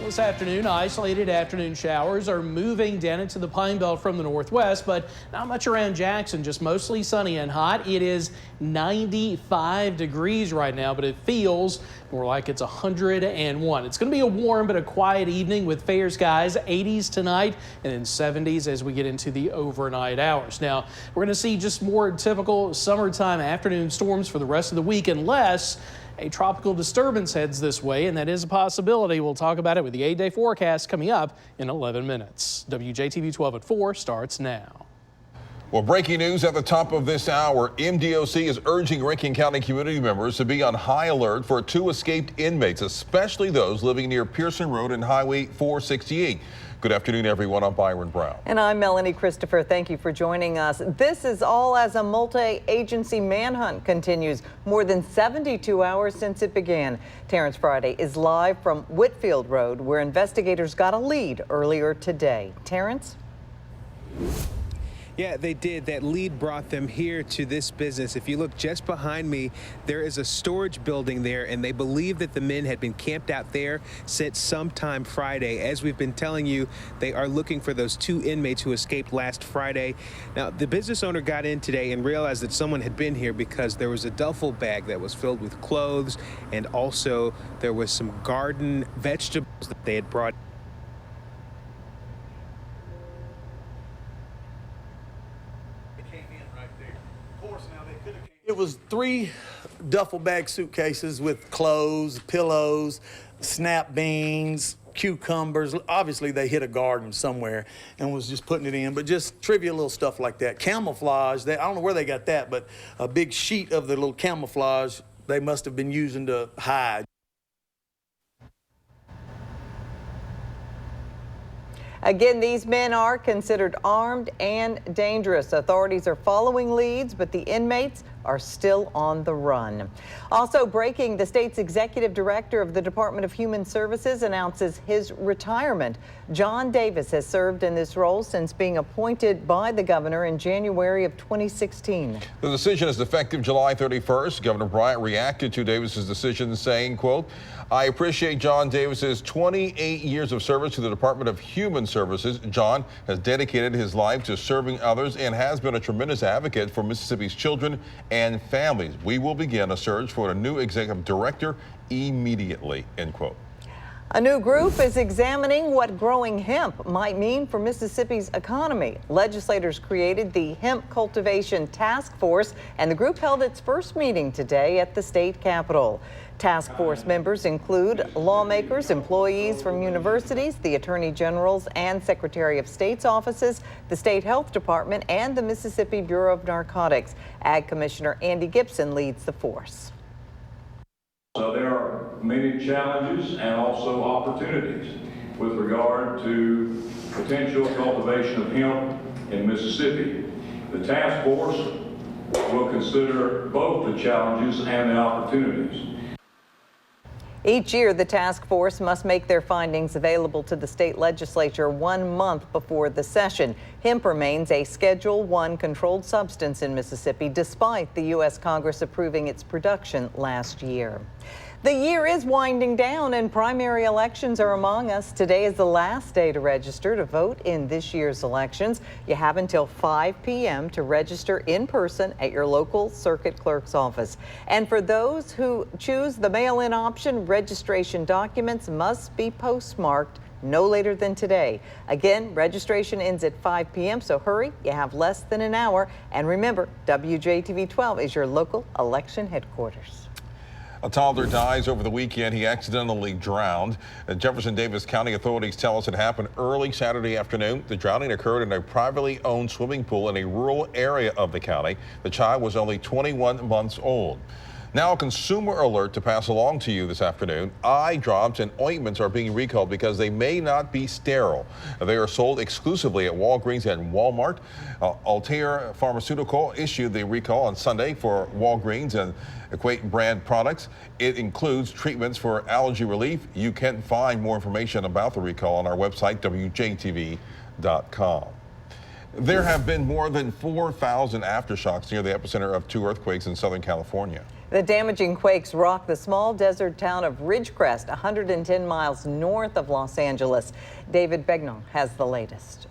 This afternoon, isolated afternoon showers are moving down into the Pine Belt from the northwest, but not much around Jackson, just mostly sunny and hot. It is 95 degrees right now, but it feels more like it's 101. It's going to be a warm but a quiet evening with fair skies, 80s tonight and then 70s as we get into the overnight hours. Now, we're going to see just more typical summertime afternoon storms for the rest of the week unless a tropical disturbance heads this way, and that is a possibility. We'll talk about it with the 8-day forecast coming up in 11 minutes. WJTV 12 at 4 starts now. Well, breaking news at the top of this hour. MDOC is urging Rankin County community members to be on high alert for 2 escaped inmates, especially those living near Pearson Road and Highway 468. Good afternoon, everyone. I'm Byron Brown. And I'm Melanie Christopher. Thank you for joining us. This is all as a multi-agency manhunt continues more than 72 hours since it began. Terrence Friday is live from Whitfield Road, where investigators got a lead earlier today. Terrence? Yeah, they did. That lead brought them here to this business. If you look just behind me, there is a storage building there, and they believe that the men had been camped out there since sometime Friday. As we've been telling you, they are looking for those 2 inmates who escaped last Friday. Now, the business owner got in today and realized that someone had been here because there was a duffel bag that was filled with clothes, and also there was some garden vegetables that they had brought. It was 3 duffel bag suitcases with clothes, pillows, snap beans, cucumbers. Obviously, they hit a garden somewhere and was just putting it in, but just trivial little stuff like that. Camouflage, I don't know where they got that, but a big sheet of the little camouflage they must have been using to hide. Again, these men are considered armed and dangerous. Authorities are following leads, but the inmates are still on the run. Also breaking, the state's executive director of the Department of Human Services announces his retirement. John Davis has served in this role since being appointed by the governor in January of 2016. The decision is effective July 31st. Governor Bryant reacted to Davis's decision saying, quote, "I appreciate John Davis's 28 years of service to the Department of Human Services. John has dedicated his life to serving others and has been a tremendous advocate for Mississippi's children and families. We will begin a search for a new executive director immediately," end quote. A new group is examining what growing hemp might mean for Mississippi's economy. Legislators created the Hemp Cultivation Task Force, and the group held its first meeting today at the state capitol. Task force members include lawmakers, employees from universities, the Attorney General's and Secretary of State's offices, the State Health Department, and the Mississippi Bureau of Narcotics. Ag Commissioner Andy Gibson leads the force. So there are many challenges and also opportunities with regard to potential cultivation of hemp in Mississippi. The task force will consider both the challenges and the opportunities. Each year, the task force must make their findings available to the state legislature 1 month before the session. Hemp remains a Schedule I controlled substance in Mississippi, despite the U.S. Congress approving its production last year. The year is winding down and primary elections are among us. Today is the last day to register to vote in this year's elections. You have until 5 p.m. to register in person at your local circuit clerk's office. And for those who choose the mail-in option, registration documents must be postmarked no later than today. Again, registration ends at 5 p.m., so hurry. You have less than an hour. And remember, WJTV 12 is your local election headquarters. A toddler dies over the weekend. He accidentally drowned. Jefferson Davis County authorities tell us it happened early Saturday afternoon. The drowning occurred in a privately owned swimming pool in a rural area of the county. The child was only 21 months old. Now, a consumer alert to pass along to you this afternoon. Eye drops and ointments are being recalled because they may not be sterile. They are sold exclusively at Walgreens and Walmart. Altair Pharmaceutical issued the recall on Sunday for Walgreens and Equate brand products. It includes treatments for allergy relief. You can find more information about the recall on our website, WJTV.com. There have been more than 4,000 aftershocks near the epicenter of 2 earthquakes in Southern California. The damaging quakes rocked the small desert town of Ridgecrest, 110 miles north of Los Angeles. David Begnaud has the latest.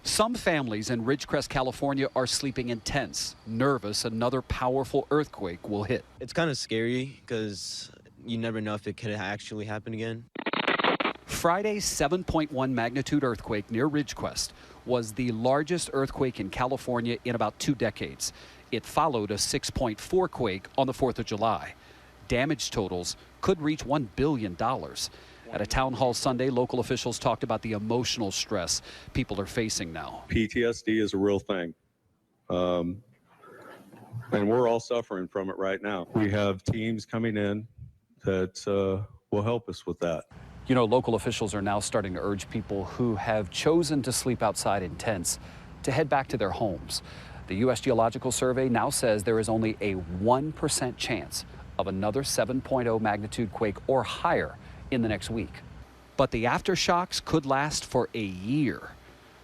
Some families in Ridgecrest, California are sleeping in tents, nervous another powerful earthquake will hit. It's kind of scary because you never know if it could actually happen again. Friday's 7.1 magnitude earthquake near Ridgecrest was the largest earthquake in California in about 2 decades. It followed a 6.4 quake on the 4th of July. Damage totals could reach $1 billion. At a town hall Sunday, local officials talked about the emotional stress people are facing now. PTSD is a real thing. And we're all suffering from it right now. We have teams coming in that will help us with that. You know, local officials are now starting to urge people who have chosen to sleep outside in tents to head back to their homes. The U.S. Geological Survey now says there is only a 1% chance of another 7.0 magnitude quake or higher in the next week. But the aftershocks could last for a year.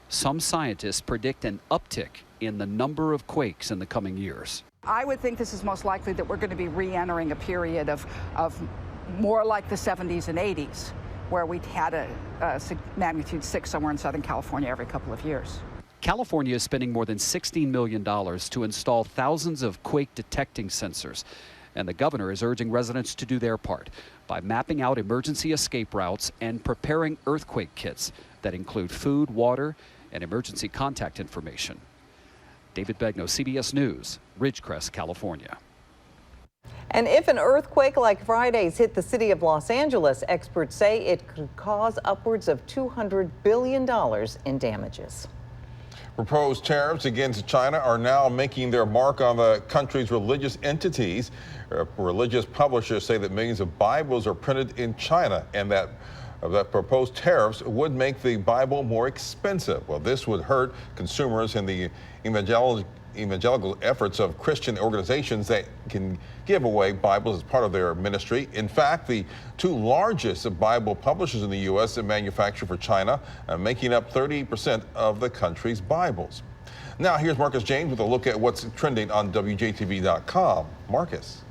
Some scientists predict an uptick in the number of quakes in the coming years. I would think this is most likely that we're going to be re-entering a period of more like the 70s and 80s, where we had a magnitude 6 somewhere in Southern California every couple of years. California is spending more than $16 million to install thousands of quake detecting sensors. And the governor is urging residents to do their part by mapping out emergency escape routes and preparing earthquake kits that include food, water, and emergency contact information. David Begnaud, CBS News, Ridgecrest, California. And if an earthquake like Friday's hit the city of Los Angeles, experts say it could cause upwards of $200 billion in damages. Proposed tariffs against China are now making their mark on the country's religious entities. Religious publishers say that millions of Bibles are printed in China and that proposed tariffs would make the Bible more expensive. Well, this would hurt consumers in the evangelical efforts of Christian organizations that can give away Bibles as part of their ministry. In fact, the 2 largest Bible publishers in the U.S. manufacture for China, making up 30% of the country's Bibles. Now, here's Marcus James with a look at what's trending on WJTV.com. Marcus.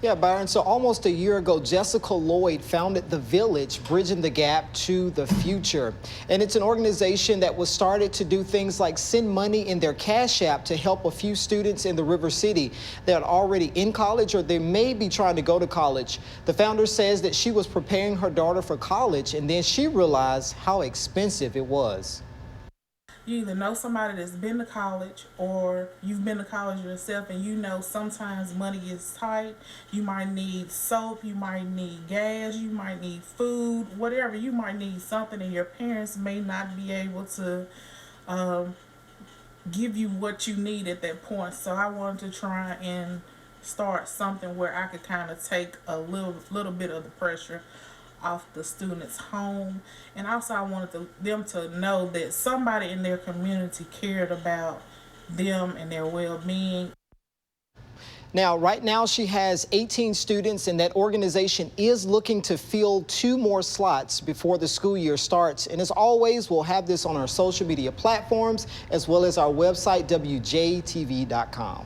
Yeah, Byron, so almost a year ago, Jessica Lloyd founded The Village, Bridging the Gap to the Future. And it's an organization that was started to do things like send money in their Cash App to help a few students in the River City that are already in college or they may be trying to go to college. The founder says that she was preparing her daughter for college and then she realized how expensive it was. You either know somebody that's been to college or you've been to college yourself and you know sometimes money is tight. You might need soap, you might need gas, you might need food, whatever. You might need something and your parents may not be able to give you what you need at that point. So I wanted to try and start something where I could kind of take a little bit of the pressure off the students' home, and also I wanted them to know that somebody in their community cared about them and their well-being. Now, right now she has 18 students and that organization is looking to fill 2 more slots before the school year starts. And as always, we'll have this on our social media platforms as well as our website, WJTV.com.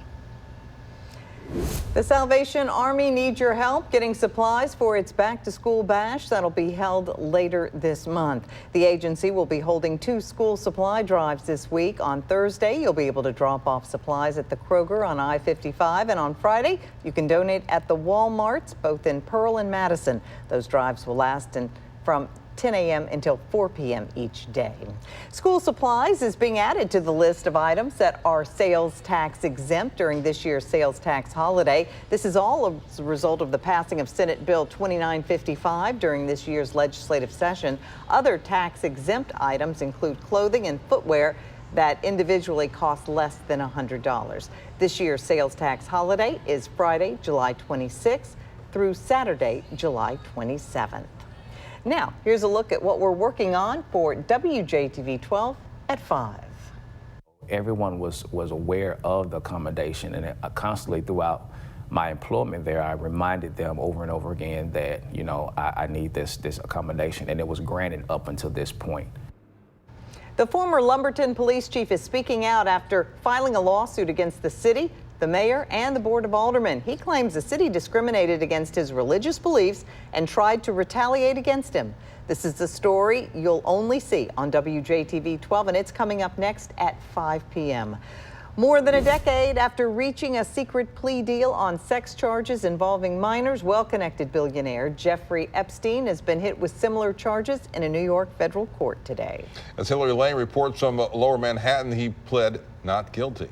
The Salvation Army needs your help getting supplies for its back-to-school bash that'll be held later this month. The agency will be holding 2 school supply drives this week. On Thursday, you'll be able to drop off supplies at the Kroger on I-55, and on Friday, you can donate at the Walmarts, both in Pearl and Madison. Those drives will last from 10 a.m. until 4 p.m. each day. School supplies is being added to the list of items that are sales tax exempt during this year's sales tax holiday. This is all as a result of the passing of Senate Bill 2955 during this year's legislative session. Other tax exempt items include clothing and footwear that individually cost less than $100. This year's sales tax holiday is Friday, July 26th through Saturday, July 27th. Now, here's a look at what we're working on for WJTV 12 at 5. Everyone was aware of the accommodation, and constantly throughout my employment there, I reminded them over and over again that, you know, I need this accommodation, and it was granted up until this point. The former Lumberton police chief is speaking out after filing a lawsuit against the city. the mayor and the Board of Aldermen. He claims the city discriminated against his religious beliefs and tried to retaliate against him. This is the story you'll only see on WJTV 12, and it's coming up next at 5 p.m. More than a decade after reaching a secret plea deal on sex charges involving minors, well-connected billionaire Jeffrey Epstein has been hit with similar charges in a New York federal court today. As Hillary Lane reports from Lower Manhattan, he pled not guilty.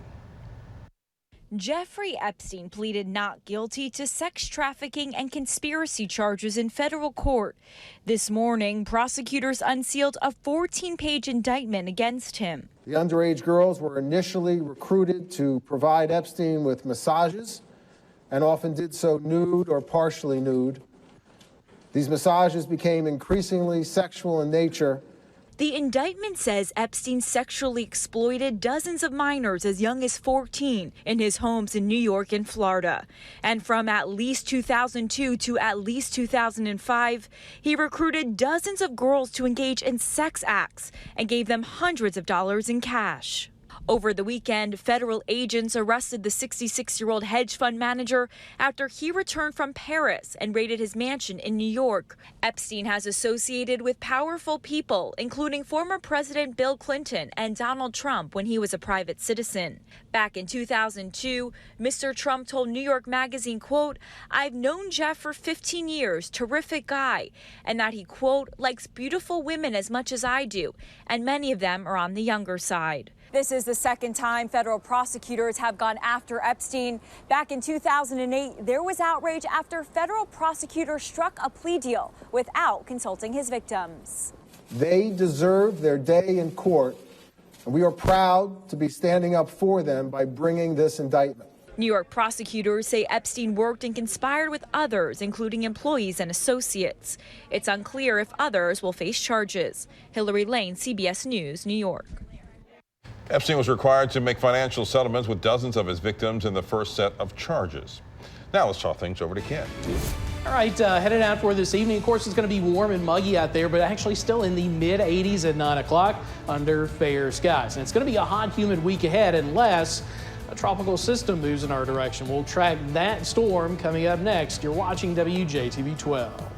Jeffrey Epstein pleaded not guilty to sex trafficking and conspiracy charges in federal court. This morning, prosecutors unsealed a 14-page indictment against him. The underage girls were initially recruited to provide Epstein with massages and often did so nude or partially nude. These massages became increasingly sexual in nature. The indictment says Epstein sexually exploited dozens of minors as young as 14 in his homes in New York and Florida. And from at least 2002 to at least 2005, he recruited dozens of girls to engage in sex acts and gave them hundreds of dollars in cash. Over the weekend, federal agents arrested the 66-year-old hedge fund manager after he returned from Paris and raided his mansion in New York. Epstein has associated with powerful people, including former President Bill Clinton and Donald Trump when he was a private citizen. Back in 2002, Mr. Trump told New York Magazine, quote, "I've known Jeff for 15 years, terrific guy, and that he, quote, likes beautiful women as much as I do, and many of them are on the younger side." This is the second time federal prosecutors have gone after Epstein. Back in 2008, there was outrage after federal prosecutors struck a plea deal without consulting his victims. They deserve their day in court, and we are proud to be standing up for them by bringing this indictment. New York prosecutors say Epstein worked and conspired with others, including employees and associates. It's unclear if others will face charges. Hillary Lane, CBS News, New York. Epstein was required to make financial settlements with dozens of his victims in the first set of charges. Now let's talk things over to Ken. All right, headed out for this evening. Of course, it's going to be warm and muggy out there, but actually still in the mid-80s at 9 o'clock under fair skies. And it's going to be a hot, humid week ahead unless a tropical system moves in our direction. We'll track that storm coming up next. You're watching WJTV 12.